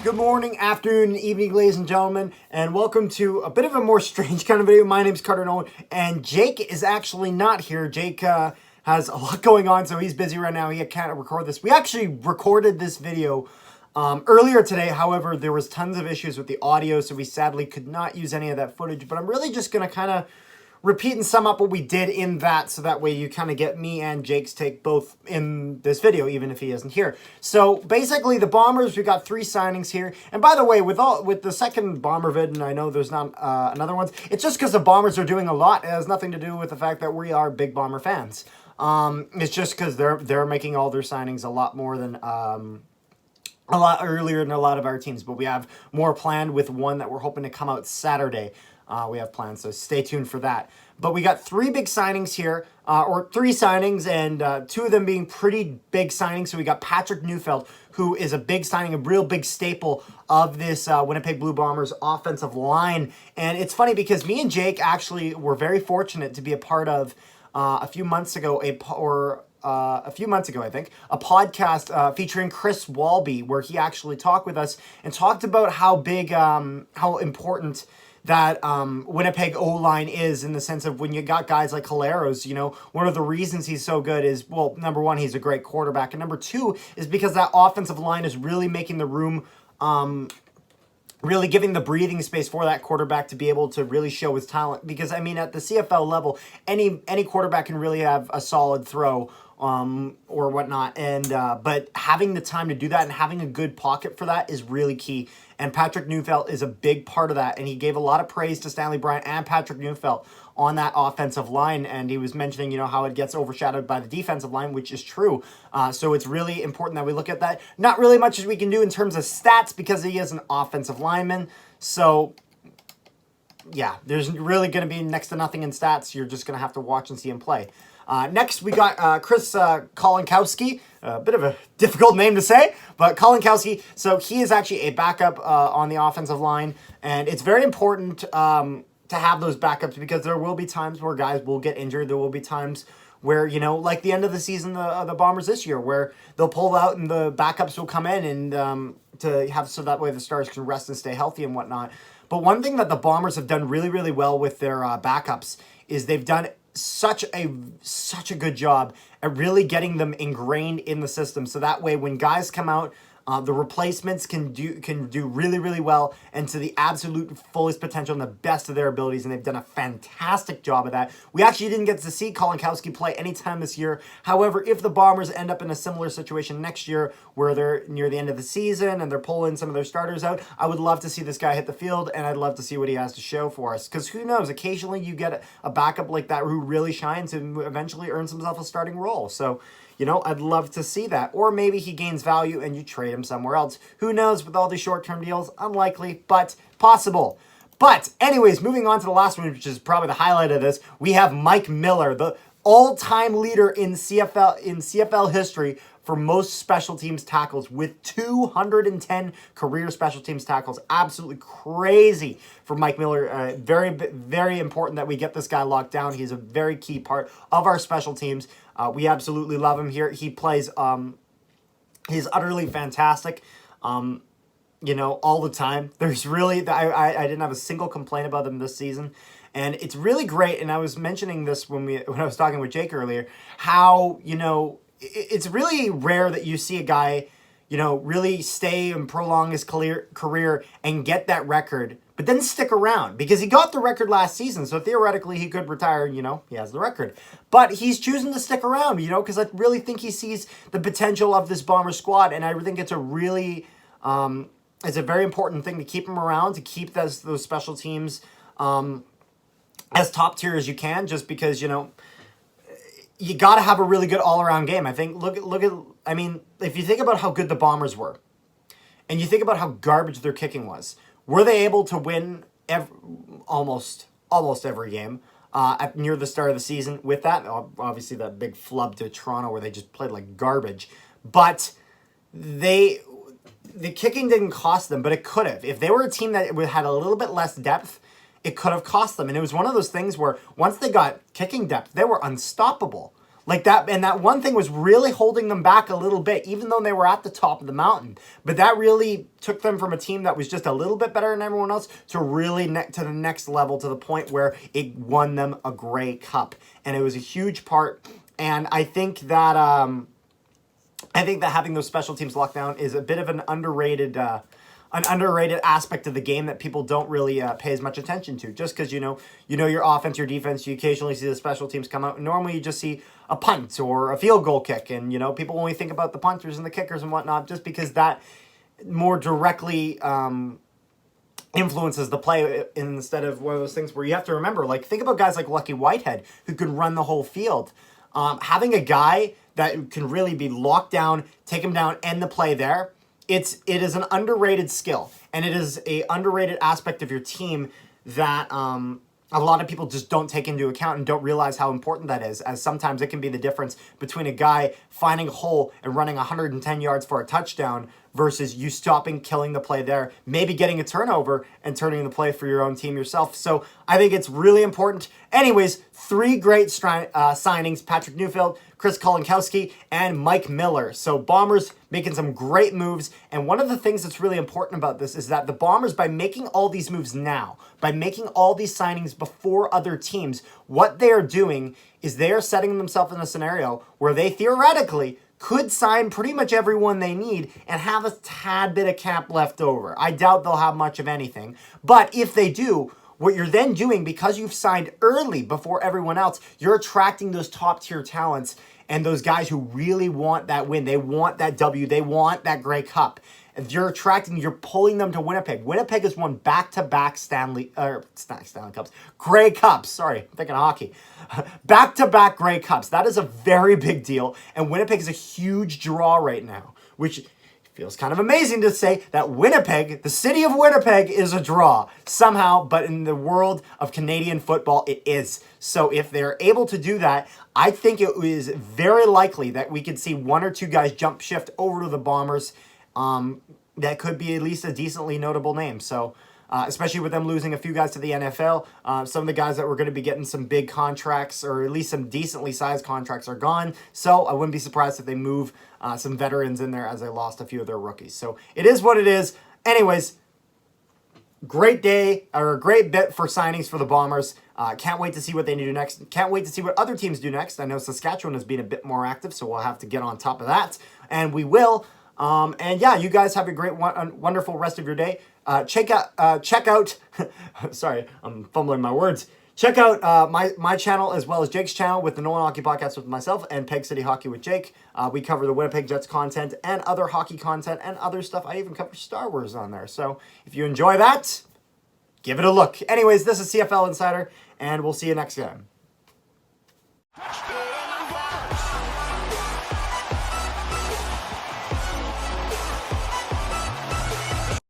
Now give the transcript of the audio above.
Good morning, afternoon, and evening, ladies and gentlemen, and welcome to a bit of a more strange kind of video. My name's Carter Nolan, and Jake is actually not here. Jake has a lot going on, so he's busy right now. He can't record this. We actually recorded this video earlier today. However, there was tons of issues with the audio, so we sadly could not use any of that footage. But I'm really just going to kind of repeat and sum up what we did in that, so that way you kind of get me and Jake's take both in this video, even if he isn't here. So basically, the Bombers, we got 3 signings here. And by the way, with the second Bomber vid, and I know there's not another one, it's just because the Bombers are doing a lot. It has nothing to do with the fact that we are big Bomber fans. It's just because they're making all their signings a lot more than a lot earlier than a lot of our teams. But we have more planned with one that we're hoping to come out Saturday. We have plans, so stay tuned for that. But we got 3 big signings here, or 3 signings, and 2 of them being pretty big signings. So we got Patrick Neufeld, who is a big signing, a real big staple of this Winnipeg Blue Bombers offensive line. And it's funny because me and Jake actually were very fortunate to be a part of a few months ago, I think, a podcast featuring Chris Walby, where he actually talked with us and talked about how big, how important that Winnipeg O-line is, in the sense of when you got guys like Hilaros, you know, one of the reasons he's so good is, well, number one, he's a great quarterback, and number 2 is because that offensive line is really making the room, really giving the breathing space for that quarterback to be able to really show his talent. Because, I mean, at the CFL level, any quarterback can really have a solid throw, or whatnot, and but having the time to do that and having a good pocket for that is really key. And Patrick Neufeld is a big part of that, and he gave a lot of praise to Stanley Bryant and Patrick Neufeld on that offensive line, and he was mentioning, you know, how it gets overshadowed by the defensive line, which is true. So it's really important that we look at that. Not really much as we can do in terms of stats because he is an offensive lineman, so yeah, there's really going to be next to nothing in stats. You're just going to have to watch and see him play. Next, we got Chris Kolinkowski, a bit of a difficult name to say, but Kolinkowski. So he is actually a backup on the offensive line, and it's very important to have those backups because there will be times where guys will get injured. There will be times where, you know, like the end of the season, the Bombers this year, where they'll pull out and the backups will come in and to have, so that way the stars can rest and stay healthy and whatnot. But one thing that the Bombers have done really, really well with their backups is they've done such a good job at really getting them ingrained in the system. So that way, when guys come out, the replacements can do really, really well and to the absolute fullest potential and the best of their abilities, and they've done a fantastic job of that. We actually didn't get to see Kolinkowski play any time this year. However, if the Bombers end up in a similar situation next year where they're near the end of the season and they're pulling some of their starters out, I would love to see this guy hit the field, and I'd love to see what he has to show for us. Because who knows, occasionally you get a backup like that who really shines and eventually earns himself a starting role. So, you know, I'd love to see that. Or maybe he gains value and you trade him somewhere else. Who knows with all these short-term deals? Unlikely, but possible. But anyways, moving on to the last one, which is probably the highlight of this, we have Mike Miller, the all-time leader in CFL history for most special teams tackles with 210 career special teams tackles. Absolutely crazy for Mike Miller. Very, very important that we get this guy locked down. He's a very key part of our special teams. We absolutely love him here. He plays, he's utterly fantastic, you know, all the time. There's really, I didn't have a single complaint about him this season. And it's really great, and I was mentioning this when I was talking with Jake earlier, how, you know, it's really rare that you see a guy, you know, really stay and prolong his career and get that record, but then stick around, because he got the record last season, so theoretically he could retire, you know, he has the record. But he's choosing to stick around, you know, because I really think he sees the potential of this Bomber squad, and I think it's a really, it's a very important thing to keep him around, to keep those special teams as top tier as you can, just because, you know, you got to have a really good all-around game. I think, look at, I mean, if you think about how good the Bombers were, and you think about how garbage their kicking was, were they able to win almost every game near the start of the season with that? Obviously, that big flub to Toronto where they just played like garbage. But the kicking didn't cost them, but it could have. If they were a team that had a little bit less depth, it could have cost them. And it was one of those things where once they got kicking depth, they were unstoppable. Like that, and that one thing was really holding them back a little bit, even though they were at the top of the mountain. But that really took them from a team that was just a little bit better than everyone else to really to the next level, to the point where it won them a Grey Cup. And it was a huge part. And I think that having those special teams locked down is a bit of an underrated aspect of the game that people don't really pay as much attention to. Just because you know your offense, your defense, you occasionally see the special teams come out. Normally, you just see a punt or a field goal kick, and people only think about the punters and the kickers and whatnot, just because that more directly influences the play, instead of one of those things where you have to remember, like, think about guys like Lucky Whitehead who can run the whole field. Having a guy that can really be locked down, take him down, end the play there. It is an underrated skill, and it is a underrated aspect of your team that a lot of people just don't take into account and don't realize how important that is, as sometimes it can be the difference between a guy finding a hole and running 110 yards for a touchdown versus you stopping, killing the play there, maybe getting a turnover and turning the play for your own team yourself. So I think it's really important. Anyways, 3 great signings: Patrick Neufeld, Chris Kolinkowski, and Mike Miller. So Bombers making some great moves. And one of the things that's really important about this is that the Bombers, by making all these moves now, by making all these signings before other teams, what they are doing is they are setting themselves in a scenario where they theoretically could sign pretty much everyone they need and have a tad bit of cap left over. I doubt they'll have much of anything. But if they do, what you're then doing, because you've signed early before everyone else, you're attracting those top tier talents and those guys who really want that win. They want that W. They want that Grey Cup. If you're you're pulling them to Winnipeg. Winnipeg has won back-to-back Grey Cups. Sorry, I'm thinking of hockey. Back-to-back Grey Cups. That is a very big deal. And Winnipeg is a huge draw right now, which feels kind of amazing to say that Winnipeg, the city of Winnipeg, is a draw somehow, but in the world of Canadian football, it is. So if they're able to do that, I think it is very likely that we could see 1 or 2 guys jump shift over to the Bombers. That could be at least a decently notable name. So, especially with them losing a few guys to the NFL, some of the guys that were going to be getting some big contracts, or at least some decently sized contracts, are gone. So I wouldn't be surprised if they move some veterans in there, as they lost a few of their rookies. So it is what it is. Anyways, great day, or a great bit for signings for the Bombers. Can't wait to see what they do next. Can't wait to see what other teams do next. I know Saskatchewan has been a bit more active, so we'll have to get on top of that. And we will. And yeah, you guys have a great, wonderful rest of your day. Check out, sorry, I'm fumbling my words. Check out my channel as well as Jake's channel with the Nolan Hockey Podcast with myself and Peg City Hockey with Jake. We cover the Winnipeg Jets content and other hockey content and other stuff. I even cover Star Wars on there. So if you enjoy that, give it a look. Anyways, this is CFL Insider, and we'll see you next time.